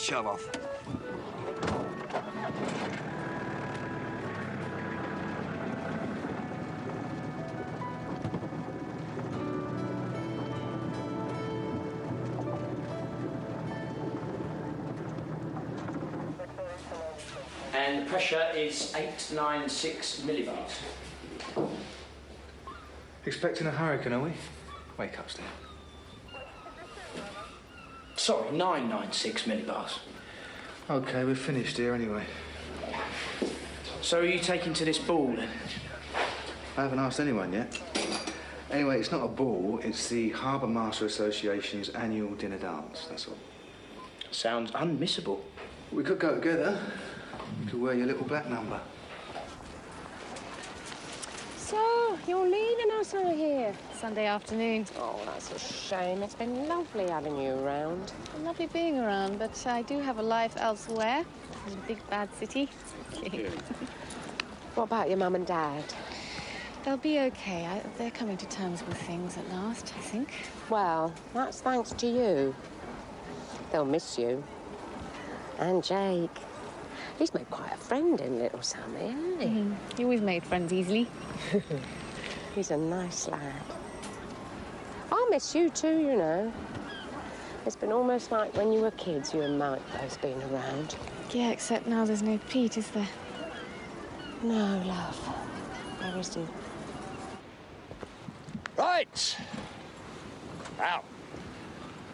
shove off. And the pressure is 896 millibars. Expecting a hurricane, are we? Wake up, Steve. Sorry, 996 millibars. OK, we're finished here anyway. So are you taking to this ball then? I haven't asked anyone yet. Anyway, it's not a ball, it's the Harbour Master Association's annual dinner dance, that's all. Sounds unmissable. We could go together. You could wear your little black number. So, you're leaving us out here? Sunday afternoon. Oh, that's a shame. It's been lovely having you around. Lovely being around, but I do have a life elsewhere. In a big, bad city. What about your mum and dad? They'll be OK. They're coming to terms with things at last, I think. Well, that's thanks to you. They'll miss you. And Jake. He's made quite a friend in little Sammy, hasn't he? He always made friends easily. He's a nice lad. I'll miss you too, you know. It's been almost like when you were kids, you and Mike both been around. Yeah, except now there's no Pete, is there? No, love. Where is he? Right. Now,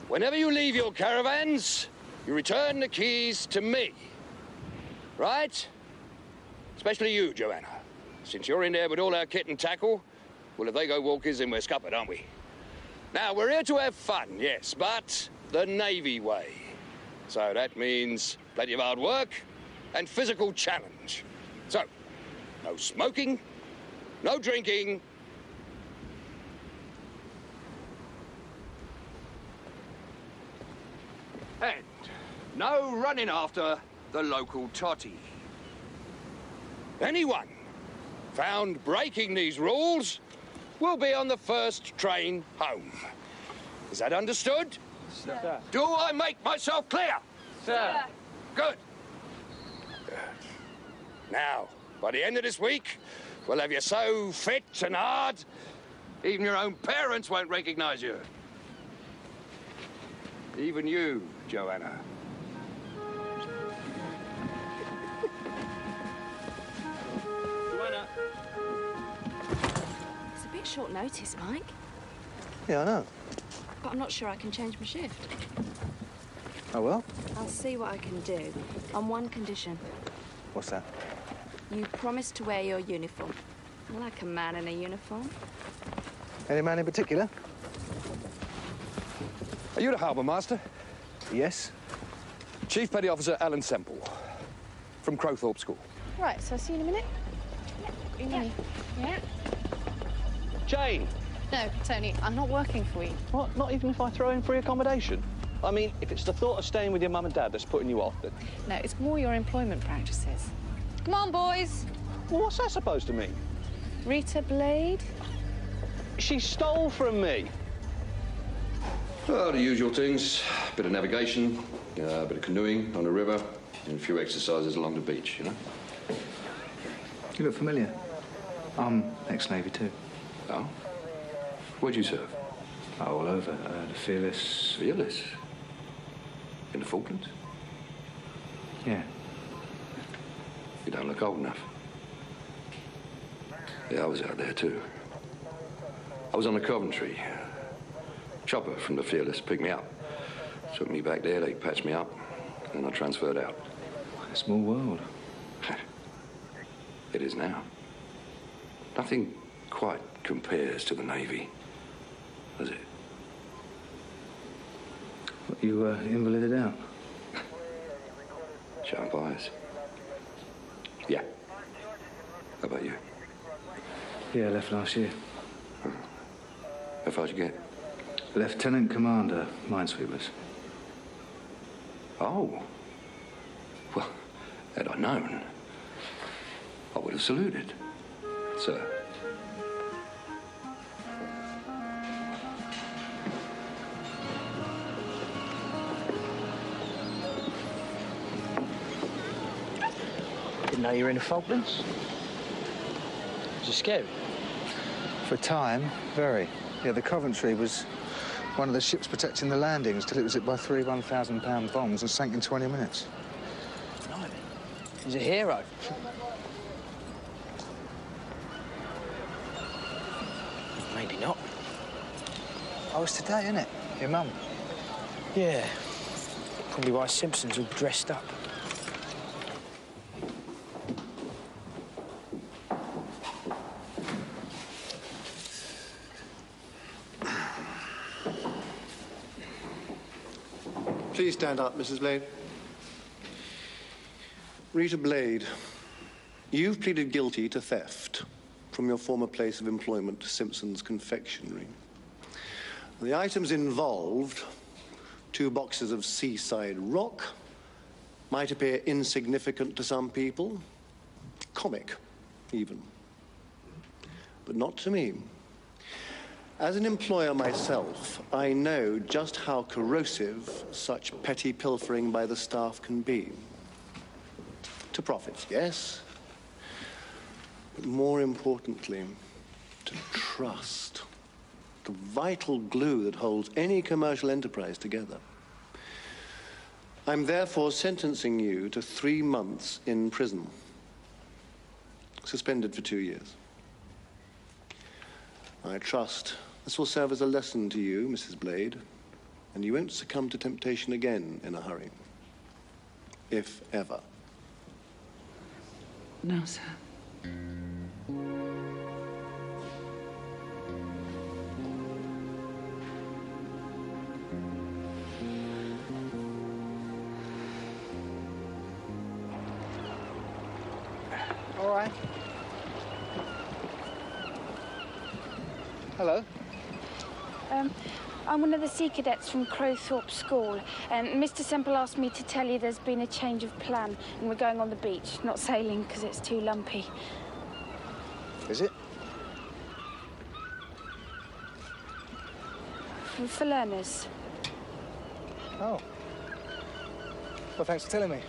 whenever you leave your caravans, you return the keys to me. Right? Especially you, Joanna. Since you're in there with all our kit and tackle, well, if they go walkies, then we're scuppered, aren't we? Now, we're here to have fun, yes, but the Navy way. So that means plenty of hard work and physical challenge. So, no smoking, no drinking, and no running after the local totty. Anyone found breaking these rules will be on the first train home. Is that understood? Sir. Do I make myself clear? Sir. Good. Good. Now, by the end of this week, we'll have you so fit and hard, even your own parents won't recognize you. Even you, Joanna. It's a bit short notice, Mike. Yeah, I know. But I'm not sure I can change my shift. Oh, well? I'll see what I can do, on one condition. What's that? You promise to wear your uniform. Like a man in a uniform. Any man in particular? Are you the Harbour Master? Yes. Chief Petty Officer Alan Semple, from Crowthorpe School. Right, so I'll see you in a minute. Yeah. Jane! No, Tony, I'm not working for you. What? Not even if I throw in free accommodation? I mean, if it's the thought of staying with your mum and dad that's putting you off, then... No, it's more your employment practices. Come on, boys. Well, what's that supposed to mean? Rita Blade? She stole from me. Oh, the usual things. Bit of navigation, a bit of canoeing on the river, and a few exercises along the beach, you know? You look familiar. I'm ex-Navy too. Oh? Where'd you serve? Oh, all over. The Fearless. Fearless? In the Falklands? Yeah. You don't look old enough. Yeah, I was out there too. I was on the Coventry. Chopper from the Fearless picked me up. Took me back there, they patched me up, and I transferred out. What a small world. It is now. Nothing quite compares to the Navy, does it? What, you invalided out? Sharp eyes. Yeah. How about you? Yeah, I left last year. How far'd you get? Lieutenant Commander, Minesweepers. Oh. Well, had I known, I would have saluted, sir. Didn't know you were in the Falklands. Was it scary? For a time, very. Yeah, the Coventry was one of the ships protecting the landings till it was hit by 3 1,000-pound bombs and sank in 20 minutes. Blimey. He's a hero. Maybe not. Oh, it's today, isn't it? Your mum? Yeah. Probably why Simpson's all dressed up. Please stand up, Mrs. Blade. Rita Blade, you've pleaded guilty to theft from your former place of employment, Simpson's Confectionery. The items involved, 2 boxes of seaside rock, might appear insignificant to some people, comic even, but not to me. As an employer myself, I know just how corrosive such petty pilfering by the staff can be. To profits, yes, but more importantly, to trust. The vital glue that holds any commercial enterprise together. I'm therefore sentencing you to 3 months in prison, suspended for 2 years. I trust this will serve as a lesson to you, Mrs. Blade, and you won't succumb to temptation again in a hurry. If ever. No, sir. All right. Hello. I'm one of the sea cadets from Crowthorpe School, and Mr. Semple asked me to tell you there's been a change of plan, and we're going on the beach, not sailing because it's too lumpy. Is it? For learners. Oh. Well, thanks for telling me.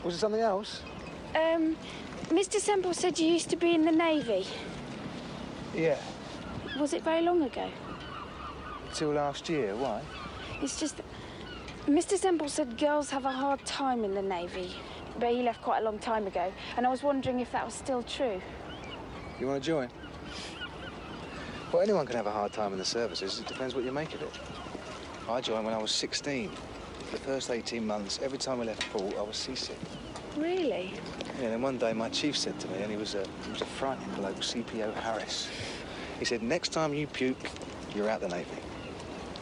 Was it something else? Mr. Semple said you used to be in the Navy. Yeah. Was it very long ago? Till last year. Why? It's just that Mr. Semple said girls have a hard time in the Navy, but he left quite a long time ago, and I was wondering if that was still true. You want to join? Well, anyone can have a hard time in the services. It depends what you make of it. I joined when I was 16. For the first 18 months, every time I left port, I was seasick. Really? Yeah, then one day my chief said to me, and he was a frightening bloke, CPO Harris. He said, next time you puke, you're out the Navy.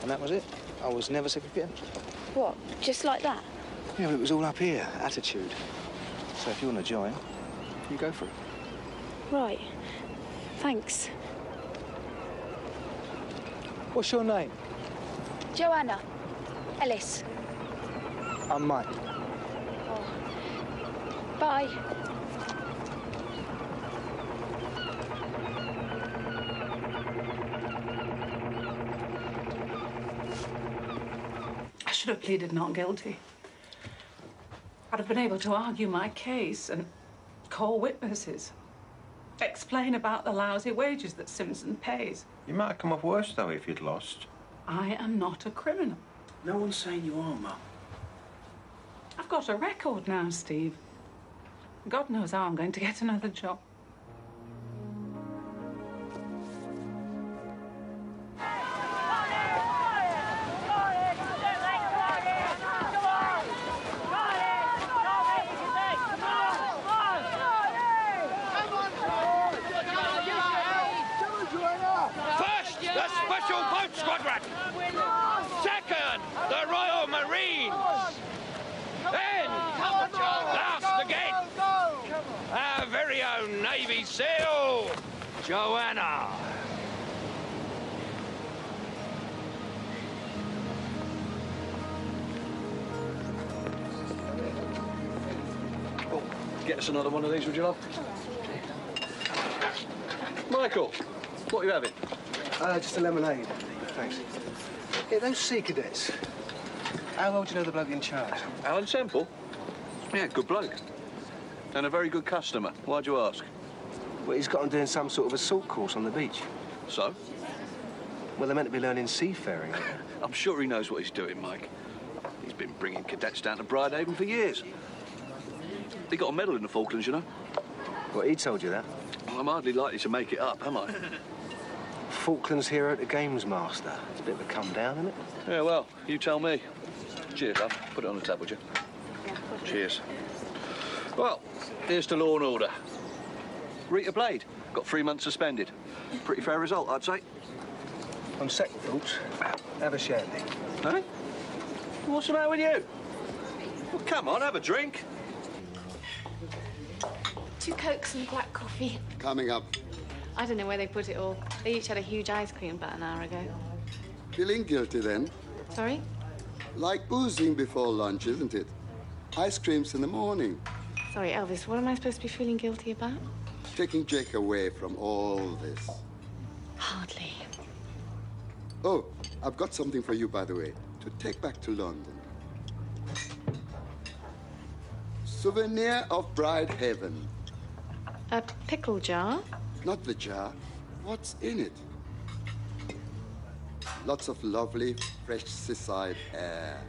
And that was it. I was never sick again. What, just like that? Yeah, but it was all up here, attitude. So if you want to join, you go for it. Right. Thanks. What's your name? Joanna. Ellis. I'm Mike. Oh. Bye. I should have pleaded not guilty. I'd have been able to argue my case and call witnesses. Explain about the lousy wages that Simpson pays. You might have come off worse, though, if you'd lost. I am not a criminal. No one's saying you are, Mum. I've got a record now, Steve. God knows how I'm going to get another job. First, the Special Boat Squadron. Second, the Royal Marines. Then, last again, our very own Navy SEAL, Joanna. Oh, get us another one of these, would you, love? Michael, what are you having? Just a lemonade. Thanks. Yeah, those sea cadets. How well do you know the bloke in charge? Alan Semple? Yeah, good bloke. And a very good customer. Why'd you ask? Well, he's got him doing some sort of assault course on the beach. So? Well, they're meant to be learning seafaring. I'm sure he knows what he's doing, Mike. He's been bringing cadets down to Brydehaven for years. He got a medal in the Falklands, you know. What, he told you that? I'm hardly likely to make it up, am I? Falklands hero to Games Master. It's a bit of a come down, isn't it? Yeah, well, you tell me. Cheers, love. Put it on the tab, would you? Yeah, Cheers. Well, here's to law and order. Rita Blade got 3 months suspended. Pretty fair result, I'd say. On second thoughts, have a shandy. Hey? What's the matter with you? Well, come on, have a drink. 2 Cokes and black coffee. Coming up. I don't know where they put it all. They each had a huge ice cream about an hour ago. Feeling guilty then? Sorry? Like boozing before lunch, isn't it? Ice creams in the morning. Sorry, Elvis, what am I supposed to be feeling guilty about? Taking Jake away from all this. Hardly. Oh, I've got something for you, by the way, to take back to London. Souvenir of Brydehaven. A pickle jar? Not the jar. What's in it? Lots of lovely, fresh seaside air.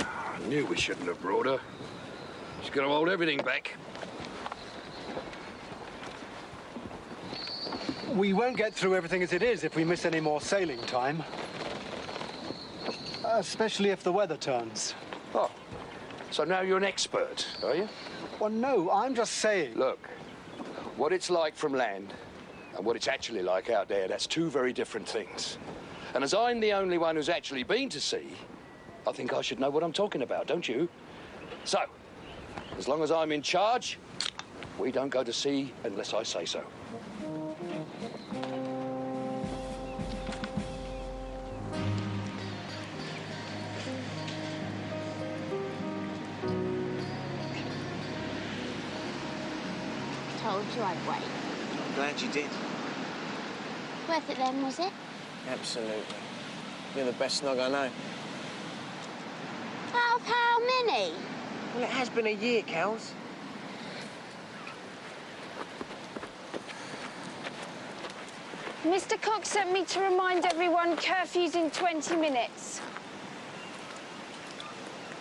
I knew we shouldn't have brought her. She's going to hold everything back. We won't get through everything as it is if we miss any more sailing time. Especially if the weather turns. Oh, so now you're an expert, are you? Well, no, I'm just saying. Look, what it's like from land and what it's actually like out there, that's 2 very different things. And as I'm the only one who's actually been to sea, I think I should know what I'm talking about, don't you? So, as long as I'm in charge, we don't go to sea unless I say so. Told you I'd wait. I'm glad you did. Worth it then, was it? Absolutely. You're the best snog I know. Out of how many? Well, it has been a year, Cals. Mr. Cox sent me to remind everyone curfew's in 20 minutes.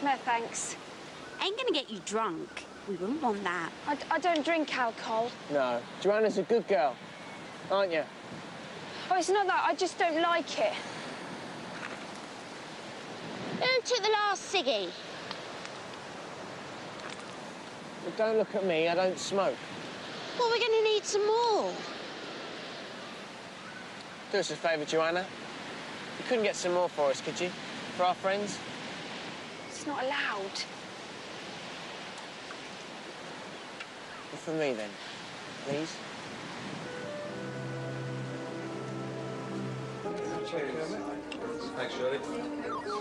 No, thanks. Ain't gonna get you drunk. We wouldn't want that. I don't drink alcohol. No. Joanna's a good girl, aren't you? Oh, it's not that. I just don't like it. Who took the last ciggy? But don't look at me. I don't smoke. Well, we're gonna need some more. Do us a favour, Joanna. You couldn't get some more for us, could you? For our friends? It's not allowed. Well, for me, then. Please? Cheers. Thanks, Shirley.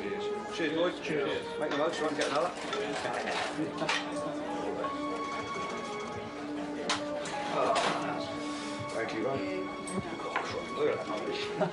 Cheers. Cheers, boys. Cheers. Make the most, try and get another. Thank you, mate. Look at that.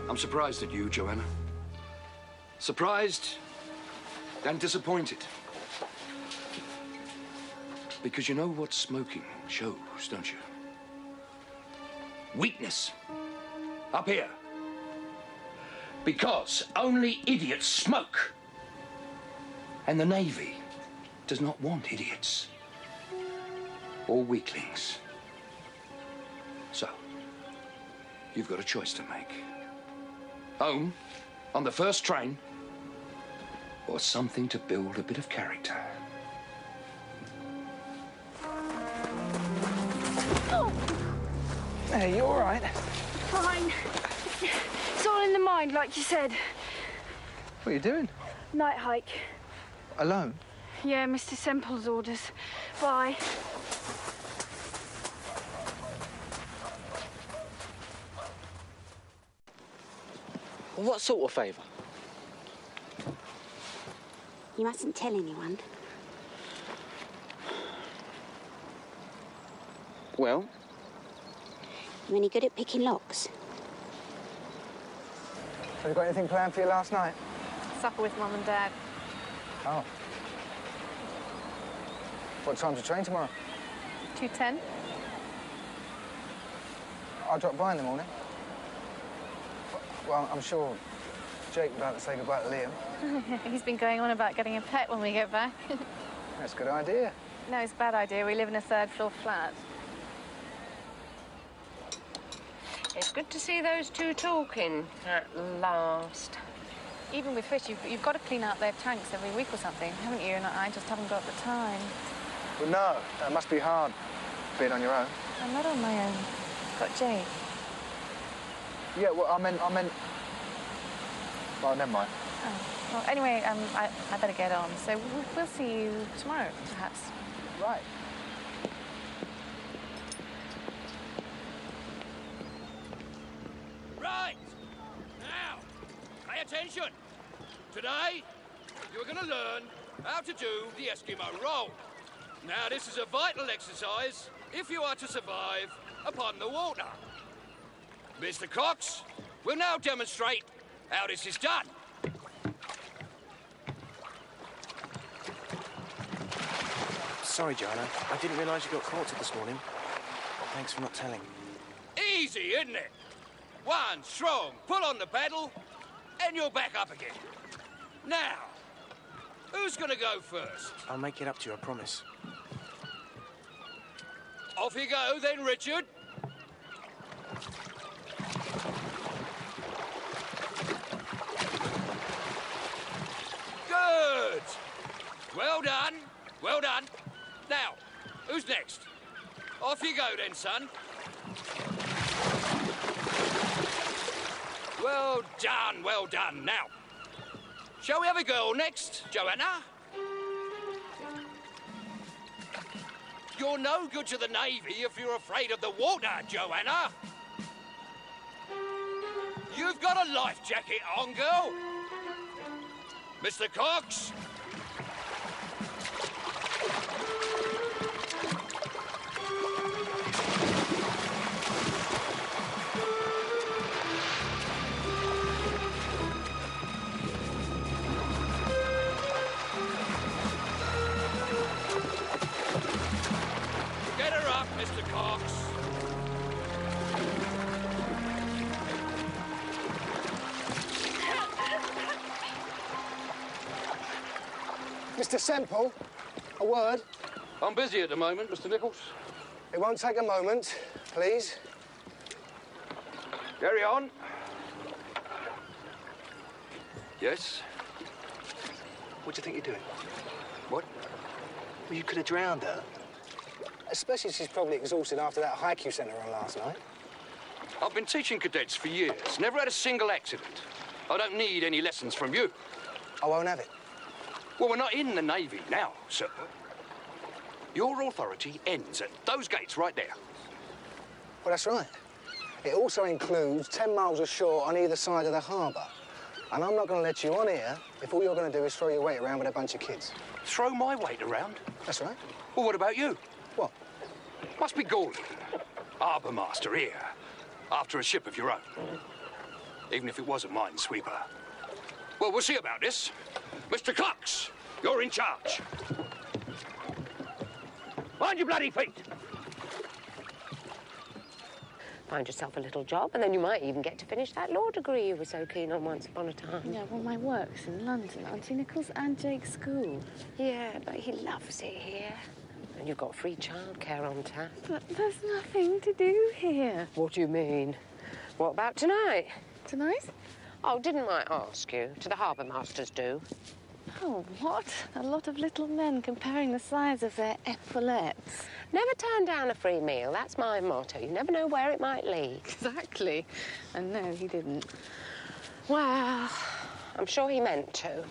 I'm surprised at you, Joanna. Surprised and disappointed. Because you know what smoking shows, don't you? Weakness. Up here. Because only idiots smoke. And the Navy does not want idiots. Or weaklings. So, you've got a choice to make. Home, on the first train, or something to build a bit of character. Oh. Hey, you all right? Fine. It's all in the mind, like you said. What are you doing? Night hike. Alone? Yeah, Mr. Semple's orders. Bye. What sort of favour? You mustn't tell anyone. Well? You any good at picking locks? Have you got anything planned for you last night? Supper with Mum and Dad. Oh. What time's the train tomorrow? 2:10. I'll drop by in the morning. Well, I'm sure Jake would like to say goodbye to Liam. He's been going on about getting a pet when we get back. That's a good idea. No, it's a bad idea. We live in a third-floor flat. It's good to see those two talking at last. Even with fish, you've got to clean out their tanks every week or something, haven't you? And I just haven't got the time. Well, no, that must be hard, being on your own. I'm not on my own. Got Jake. Yeah, well, I meant... Well, never mind. Oh. Well, anyway, I better get on. So we'll see you tomorrow, perhaps. Right. Right! Now, pay attention. Today, you're going to learn how to do the Eskimo roll. Now, this is a vital exercise if you are to survive upon the water. Mr. Cox will now demonstrate how this is done. Sorry, Joanna. I didn't realise you got caught this morning. Thanks for not telling. Easy, isn't it? One strong pull on the paddle, and you're back up again. Now, who's going to go first? I'll make it up to you, I promise. Off you go, then, Richard. Good. Well done. Well done. Now, who's next? Off you go, then, son. Well done, well done. Now, shall we have a girl next, Joanna? You're no good to the Navy if you're afraid of the water, Joanna. You've got a life jacket on, girl. Mr. Cox. Get her up, Mr. Cox. Mr. Semple, a word. I'm busy at the moment, Mr. Nichols. It won't take a moment, please. Carry on. Yes? What do you think you're doing? What? Well, you could have drowned her. Especially she's probably exhausted after that hike you sent her on last night. I've been teaching cadets for years. Never had a single accident. I don't need any lessons from you. I won't have it. Well, we're not in the Navy now, sir. Your authority ends at those gates right there. Well, that's right. It also includes 10 miles ashore on either side of the harbour. And I'm not going to let you on here if all you're going to do is throw your weight around with a bunch of kids. Throw my weight around? That's right. Well, what about you? What? Must be galling. Harbour master here, after a ship of your own. Even if it was a minesweeper. Well, we'll see about this. Mr. Cox, you're in charge. Mind your bloody feet. Find yourself a little job, and then you might even get to finish that law degree you were so keen on once upon a time. Yeah, well, my work's in London, Auntie Nichols, and Jake's school. Yeah, but he loves it here. And you've got free childcare on tap. But there's nothing to do here. What do you mean? What about tonight? Tonight? Oh, didn't I ask you? Do the harbour masters do? Oh, what? A lot of little men comparing the size of their epaulettes. Never turn down a free meal. That's my motto. You never know where it might lead. Exactly. And no, he didn't. Well, I'm sure he meant to.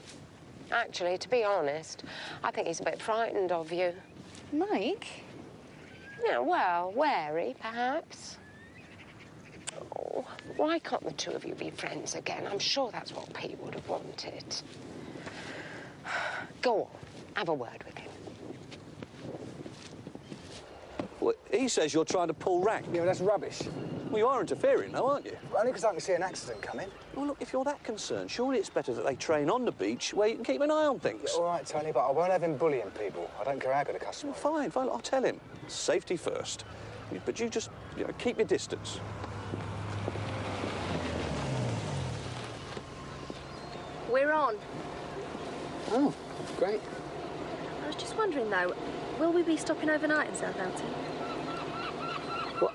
Actually, to be honest, I think he's a bit frightened of you. Mike? Yeah, well, wary, perhaps. Oh, why can't the two of you be friends again? I'm sure that's what Pete would have wanted. Go on, have a word with him. Well, he says you're trying to pull rank. Yeah, well, that's rubbish. Well, you are interfering, though, aren't you? Only because I can see an accident coming. Well, look, if you're that concerned, surely it's better that they train on the beach where you can keep an eye on things. Yeah, all right, Tony, but I won't have him bullying people. I don't care how good a customer. Well, fine, I'll tell him. Safety first. But you just, keep your distance. We're on. Oh, great. I was just wondering, though, will we be stopping overnight in Southampton? Well,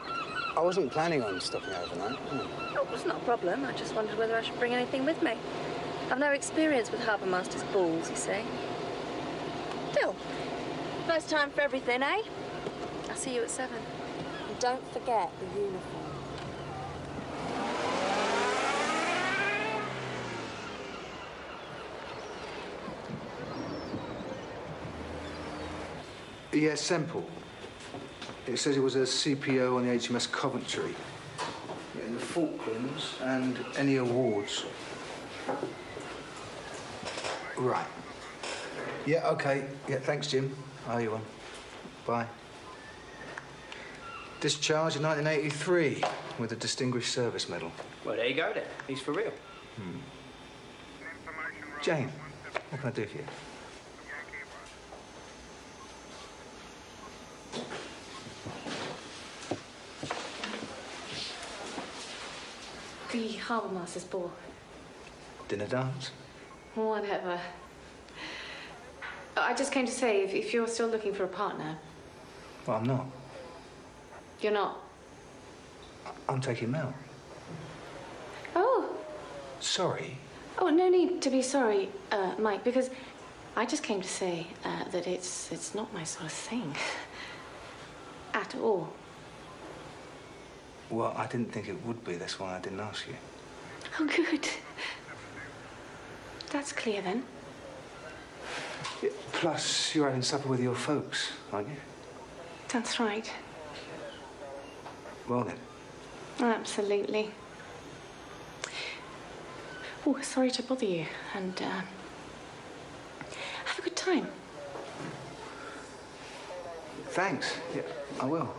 I wasn't planning on stopping overnight. Oh, it's not a problem. I just wondered whether I should bring anything with me. I've no experience with Harbour Master's balls, you see. Still, first time for everything, eh? I'll see you at 7. And don't forget the uniform. Yeah, Semple. It says he was a CPO on the HMS Coventry. Yeah, in the Falklands and any awards. Right. Yeah, OK. Yeah, thanks, Jim. I owe you one. Bye. Discharged in 1983 with a Distinguished Service Medal. Well, there you go then. He's for real. Jane, what can I do for you? The Harbour Master's ball. Dinner dance? Whatever. I just came to say, if you're still looking for a partner... Well, I'm not. You're not? I'm taking Mel. Oh. Sorry. Oh, no need to be sorry, Mike, because I just came to say that it's not my sort of thing. At all. Well, I didn't think it would be. That's why I didn't ask you. Oh, good. That's clear, then. Yeah, plus, you're having supper with your folks, aren't you? That's right. Well, then. Absolutely. Oh, sorry to bother you, and have a good time. Thanks. Yeah, I will.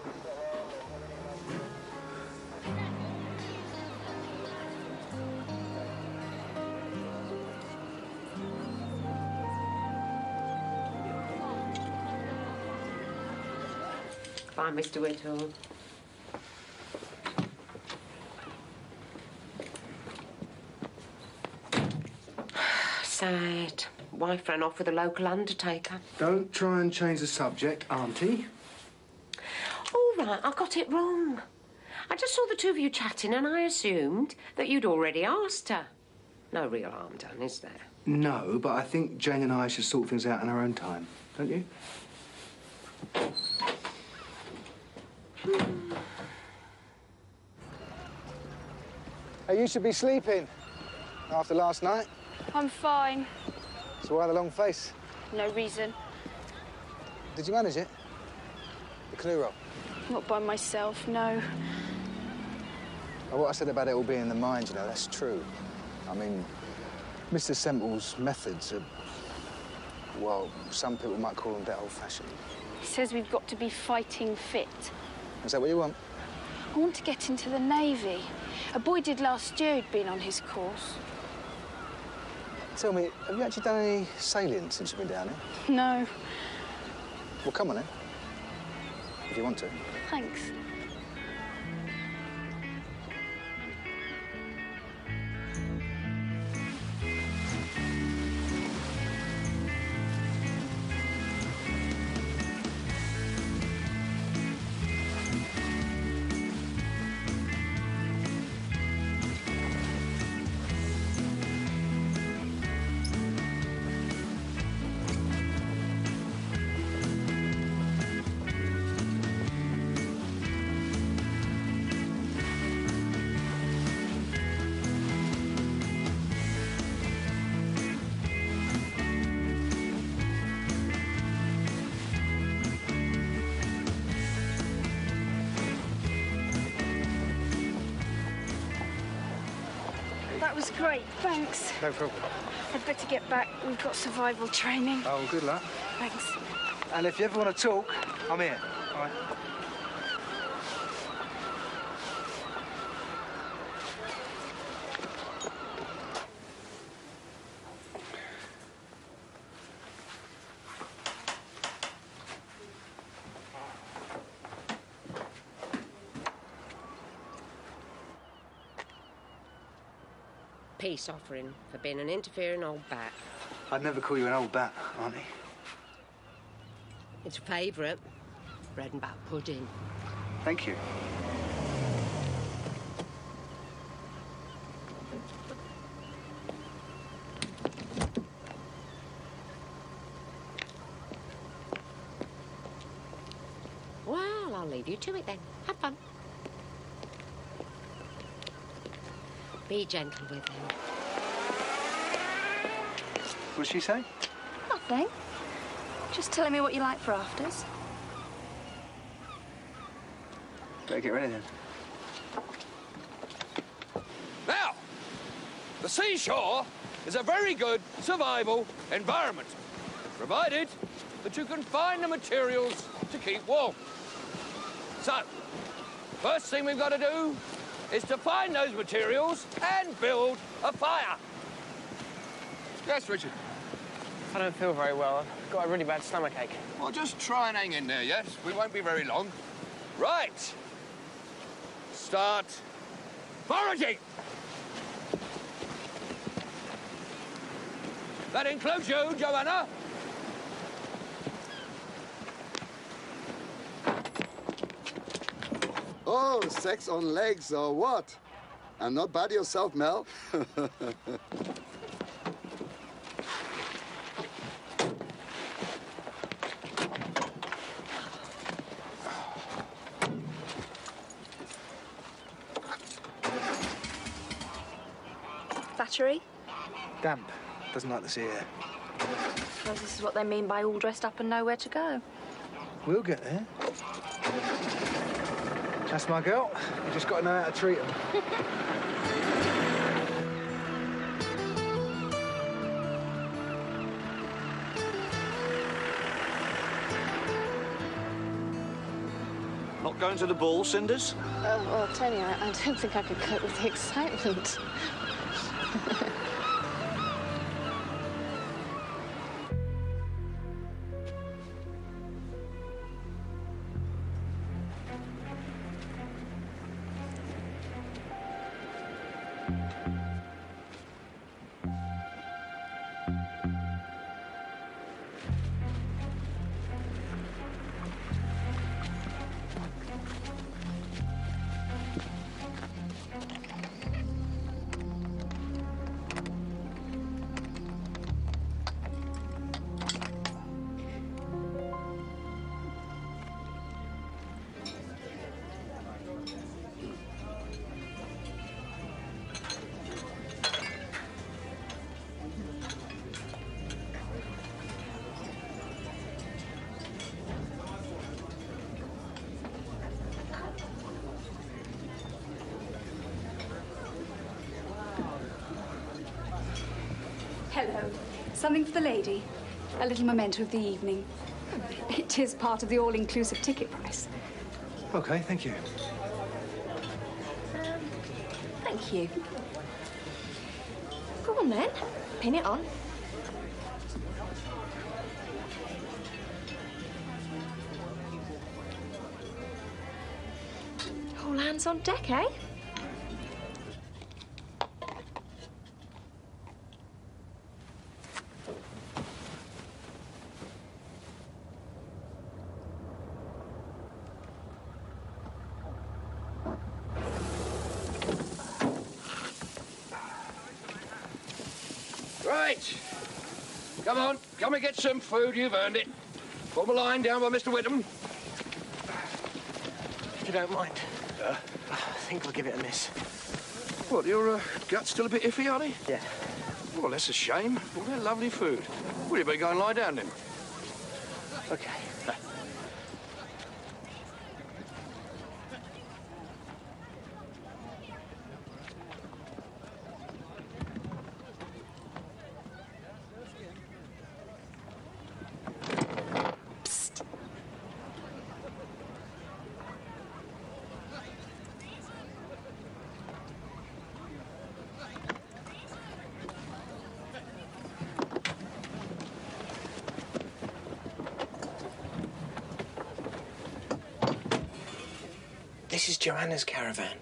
Bye, Mr. Whittle. Sad. Wife ran off with a local undertaker. Don't try and change the subject, Auntie. All right, I got it wrong. I just saw the two of you chatting and I assumed that you'd already asked her. No real harm done, is there? No, but I think Jane and I should sort things out in our own time, don't you? Hey, you should be sleeping after last night. I'm fine. So why the long face? No reason. Did you manage it? The clue roll? Not by myself, no. Well, what I said about it all being in the mind, you know, that's true. I mean, Mr. Semple's methods are, well, some people might call them a bit old-fashioned. He says we've got to be fighting fit. Is that what you want? I want to get into the Navy. A boy did last year who'd been on his course. Tell me, have you actually done any sailing since you've been down here? No. Well, come on then, if you want to. Thanks. that was great. Thanks. No problem. I'd better get back. We've got survival training. Oh, good luck. Thanks. And if you ever want to talk, I'm here. All right? Peace offering for being an interfering old bat. I'd never call you an old bat, Auntie. It's a favourite. Bread and butter pudding. Thank you. Well, I'll leave you to it then. Have fun. Be gentle with him. What'd she say? Nothing. Just telling me what you like for afters. Better get ready then. Now, the seashore is a very good survival environment, provided that you can find the materials to keep warm. So, first thing we've got to do is to find those materials and build a fire. Yes, Richard? I don't feel very well. I've got a really bad stomachache. Well, just try and hang in there, yes? We won't be very long. Right. Start foraging. That includes you, Joanna. Oh, sex on legs or what? And not bad yourself, Mel. Battery? Damp. Doesn't like the sea air. Well, this is what they mean by all dressed up and nowhere to go. We'll get there. That's my girl. You just got to know how to treat them. Not going to the ball, Cinders? Well, Tony, I don't think I could cope with the excitement. Hello. Something for the lady. A little memento of the evening. It is part of the all-inclusive ticket price. OK, thank you. Thank you. Go on, then. Pin it on. All hands on deck, eh? Right. Come on, come and get some food. You've earned it. Form a line down by Mr. Whittam. If you don't mind, I think I'll give it a miss. What, your gut's still a bit iffy, are they? Yeah. Well, that's a shame. Well, they're lovely food. Well, you better go and lie down then. OK. Joanna's caravan.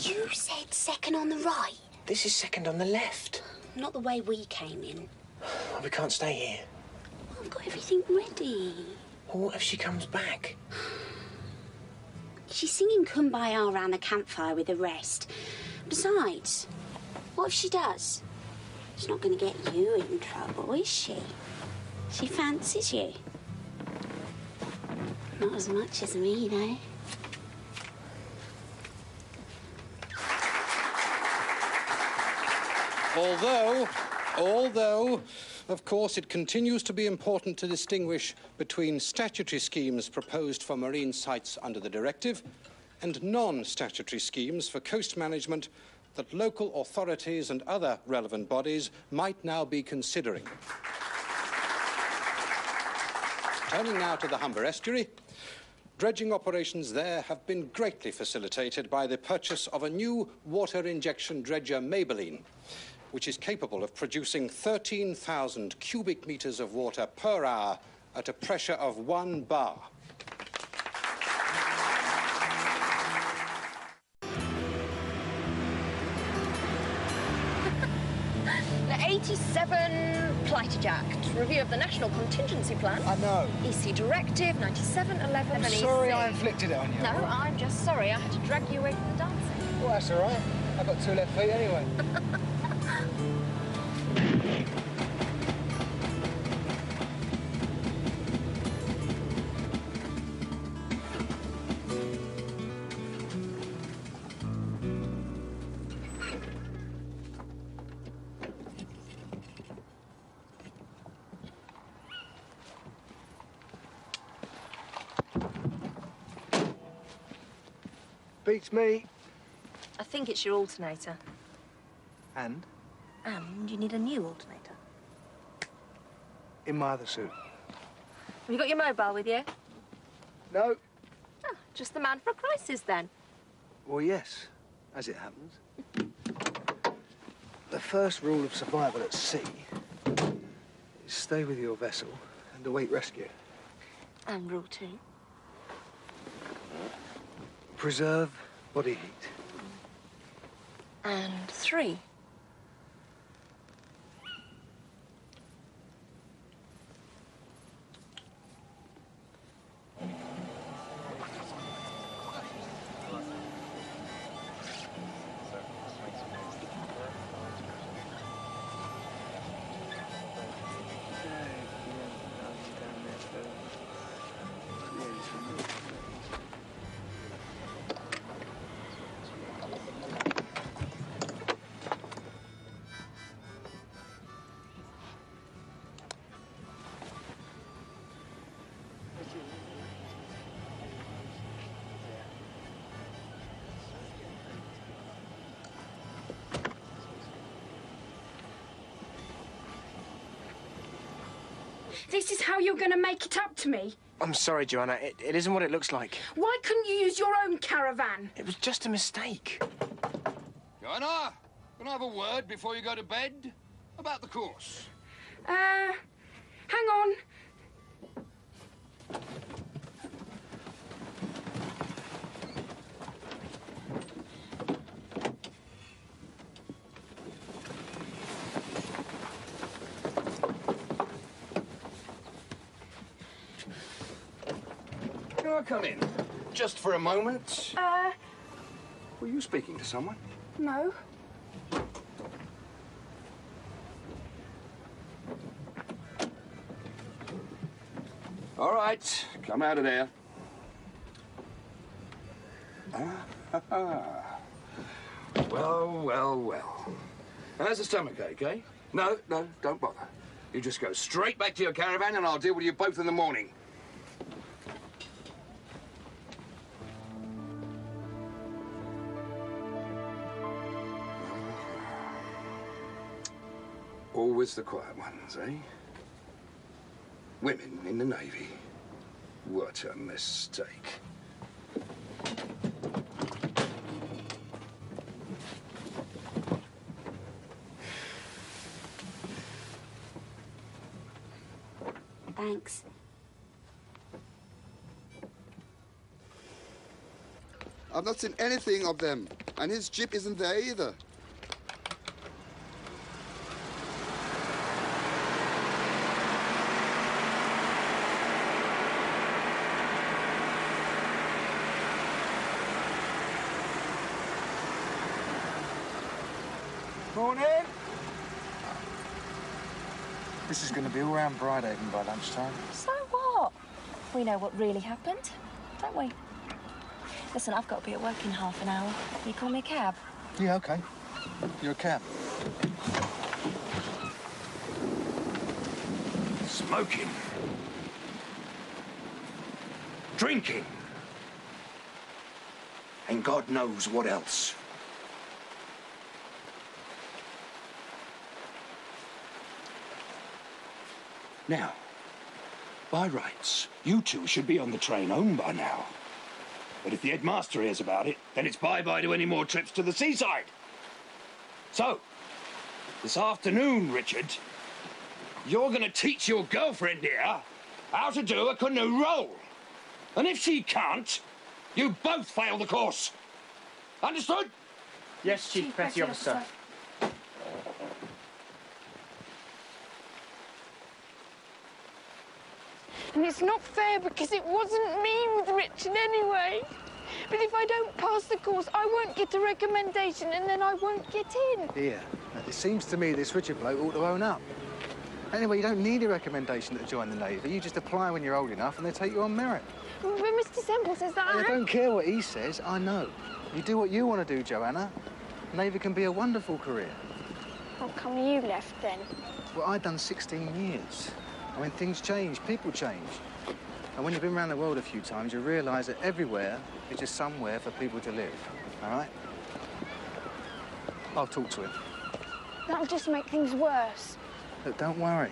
You said second on the right. This is second on the left. Not the way we came in. Well, we can't stay here. I've got everything ready. Well, what if she comes back? She's singing Kumbaya around the campfire with the rest. Besides, what if she does? She's not going to get you in trouble, is she? She fancies you. Not as much as me, though. Although, of course, it continues to be important to distinguish between statutory schemes proposed for marine sites under the directive and non-statutory schemes for coast management that local authorities and other relevant bodies might now be considering. Turning now to the Humber estuary, dredging operations there have been greatly facilitated by the purchase of a new water injection dredger, Maybelline, which is capable of producing 13,000 cubic metres of water per hour at a pressure of 1 bar. The 87 Plighter Jack. Review of the National Contingency Plan. I know. EC Directive 9711. I'm sorry I inflicted it on you. No, I'm just sorry I had to drag you away from the dancing. Well, that's all right. I've got 2 left feet anyway. Beats me. I think it's your alternator. And? And you need a new alternator. In my other suit. Have you got your mobile with you? No. Oh, just the man for a crisis, then. Well, yes, as it happens. The first rule of survival at sea is stay with your vessel and await rescue. And rule 2? Preserve body heat. And 3? This is how you're going to make it up to me? I'm sorry, Joanna. It isn't what it looks like. Why couldn't you use your own caravan? It was just a mistake. Joanna, can I have a word before you go to bed? About the course. Hang on. Can I come in? Just for a moment? Were you speaking to someone? No. All right, come out of there. Well. How's the stomachache, eh? No, don't bother. You just go straight back to your caravan and I'll deal with you both in the morning. Always the quiet ones, eh? Women in the Navy. What a mistake. Thanks. I've not seen anything of them, and his jeep isn't there either. Morning. This is going to be all round Brydehaven by lunchtime. So what? We know what really happened, don't we? Listen, I've got to be at work in half an hour. Can you call me a cab? Yeah, OK. You're a cab. Smoking. Drinking. And God knows what else. Now, by rights, you two should be on the train home by now. But if the headmaster hears about it, then it's bye-bye to any more trips to the seaside. So, this afternoon, Richard, you're going to teach your girlfriend here how to do a canoe roll. And if she can't, you both fail the course. Understood? Yes, Chief Petty Officer. And it's not fair because it wasn't me with Richard anyway. But if I don't pass the course, I won't get a recommendation and then I won't get in. Here, it seems to me this Richard bloke ought to own up. Anyway, you don't need a recommendation to join the Navy. You just apply when you're old enough and they take you on merit. But Mr. Semple says that I don't care what he says, I know. You do what you want to do, Joanna. Navy can be a wonderful career. How come you left then? Well, I'd done 16 years. I mean, things change, people change. And when you've been around the world a few times, you realise that everywhere is just somewhere for people to live, all right? I'll talk to him. That'll just make things worse. Look, don't worry.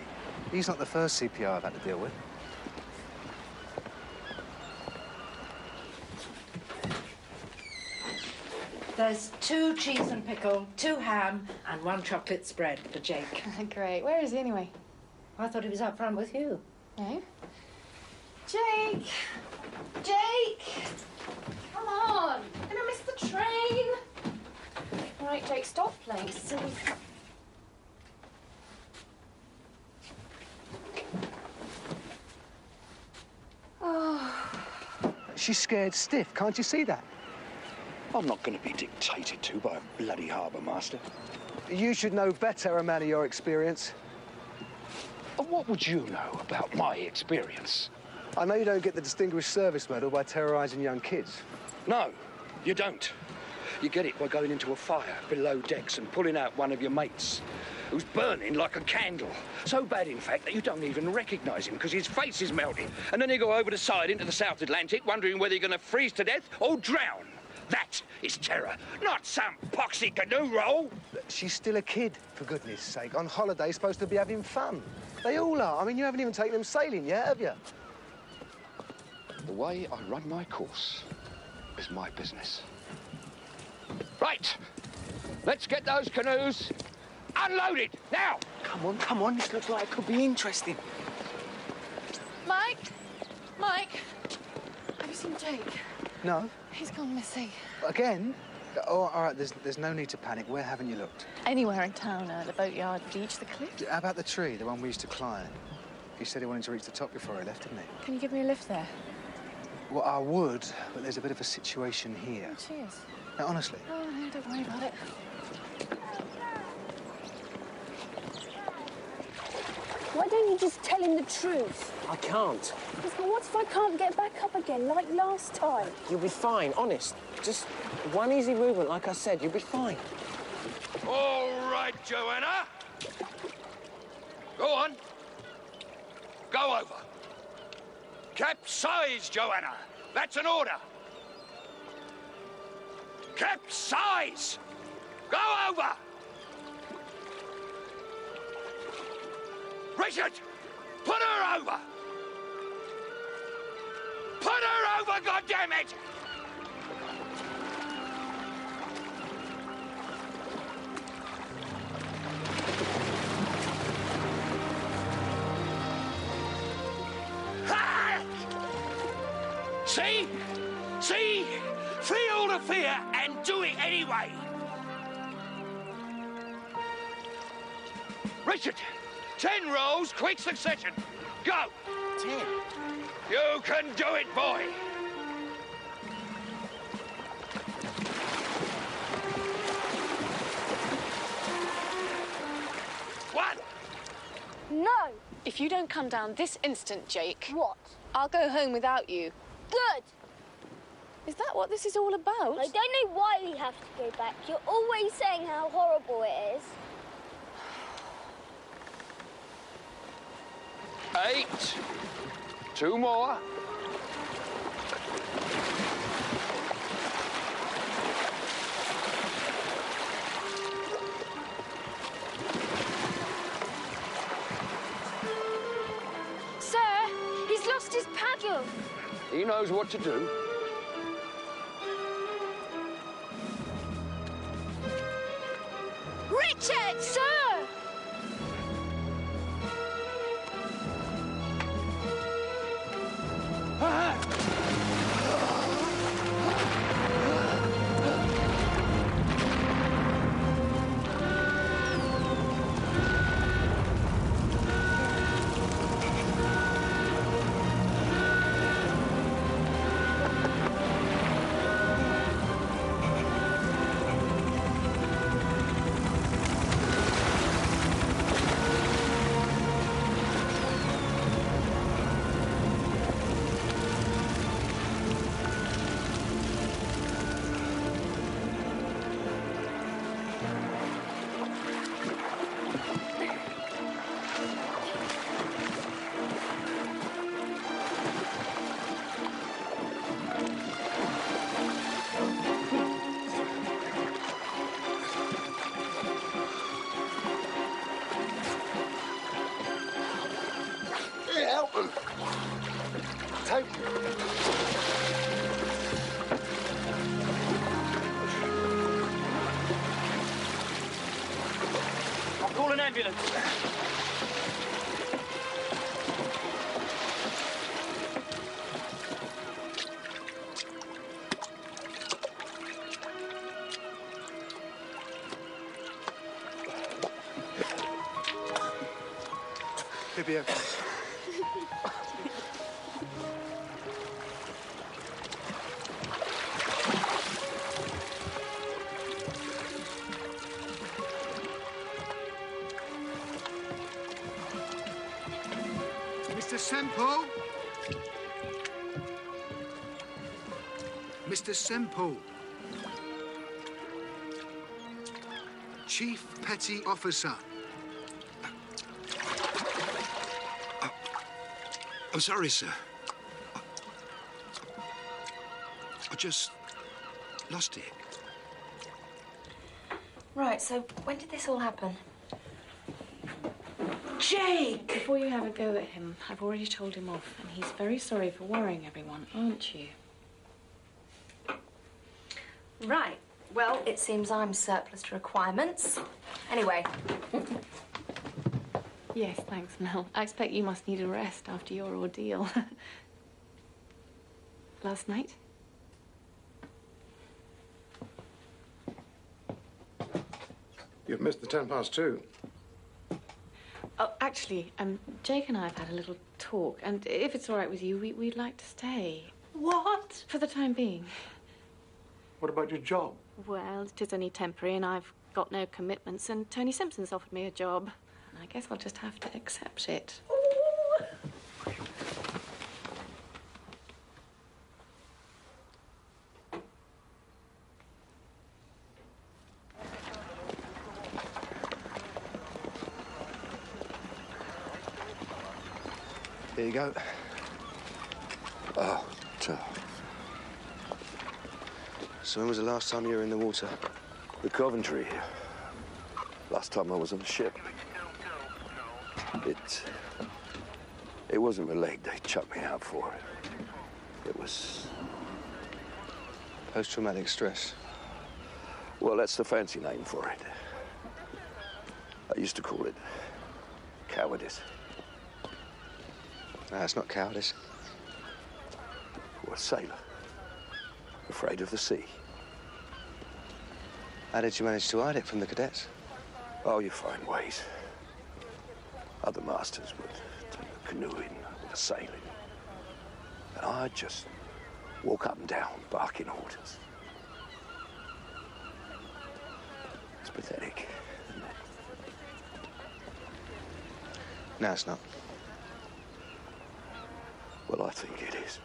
He's not the first CPR I've had to deal with. There's 2 cheese and pickle, 2 ham, and 1 chocolate spread for Jake. Great. Where is he anyway? I thought he was out front with you. No. Jake! Jake! Come on! I'm gonna miss the train! All right, Jake, stop playing silly. Oh. She's scared stiff, can't you see that? I'm not going to be dictated to by a bloody harbour master. You should know better, a man of your experience. And what would you know about my experience? I know you don't get the Distinguished Service Medal by terrorising young kids. No, you don't. You get it by going into a fire below decks and pulling out one of your mates who's burning like a candle. So bad, in fact, that you don't even recognise him because his face is melting. And then you go over the side into the South Atlantic, wondering whether you're going to freeze to death or drown. That is terror, not some poxy canoe roll. She's still a kid, for goodness sake. On holiday, supposed to be having fun. They all are. I mean, you haven't even taken them sailing yet, have you? The way I run my course is my business. Right, let's get those canoes unloaded, now! Come on, this looks like it could be interesting. Mike! Mike! Have you seen Jake? No. He's gone missing. Again? Oh, all right, there's no need to panic. Where haven't you looked? Anywhere in town, the boatyard, beach, the cliff. How about the tree, the one we used to climb? He said he wanted to reach the top before he left, didn't he? Can you give me a lift there? Well, I would, but there's a bit of a situation here. Oh, cheers. No, honestly. Oh, no, don't worry about it. Why don't you just tell him the truth? I can't. Well, what if I can't get back up again, like last time? You'll be fine, honest. Just one easy movement, like I said, you'll be fine. All right, Joanna. Go on. Go over. Capsize, Joanna. That's an order. Capsize! Go over! Richard! Put her over! Put her over, goddammit! Ha! See? See? Feel the fear and do it anyway. Richard, 10 rolls, quick succession. Go. 10. You can do it, boy. One. No! If you don't come down this instant, Jake... What? I'll go home without you. Good! Is that what this is all about? I don't know why we have to go back. You're always saying how horrible it is. 8. 2 more. Sir, he's lost his paddle. He knows what to do. Richard! Sir! Take I'll call an ambulance. He'll be okay. Mr. Semple? Mr. Semple. Chief Petty Officer. I'm sorry, sir. I just lost it. Right, so when did this all happen? Jake! Before you have a go at him, I've already told him off, and he's very sorry for worrying everyone, aren't you? Right. Well, it seems I'm surplus to requirements. Anyway. Yes, thanks, Mel. I expect you must need a rest after your ordeal. Last night? You've missed the 2:10. Oh, actually, Jake and I have had a little talk, and if it's all right with you, we'd like to stay. What? For the time being. What about your job? Well, it is only temporary, and I've got no commitments, and Tony Simpson's offered me a job. And I guess I'll just have to accept it. Here you go. Oh, tough. So when was the last time you were in the water? The Coventry. Last time I was on a ship. It wasn't my leg they chucked me out for. It was... Post-traumatic stress. Well, that's the fancy name for it. I used to call it cowardice. No, it's not cowardice. Or a sailor. Afraid of the sea. How did you manage to hide it from the cadets? Oh, you find ways. Other masters would take the canoeing or the sailing. And I'd just walk up and down, barking orders. It's pathetic, isn't it? No, it's not. Well, I think it is.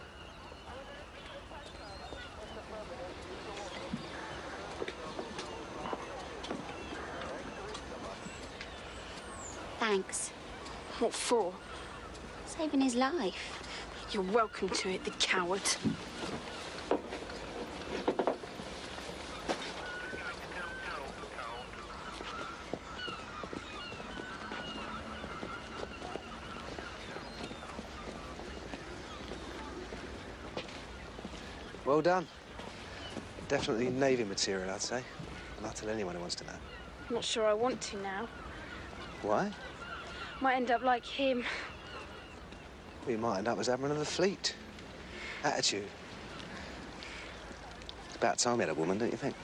Thanks. What for? Saving his life. You're welcome to it, the coward. Well done. Definitely Navy material, I'd say. And I'll tell anyone who wants to know. I'm not sure I want to now. Why? Might end up like him. We might end up as Admiral of the Fleet. Attitude. It's about time we had a woman, don't you think?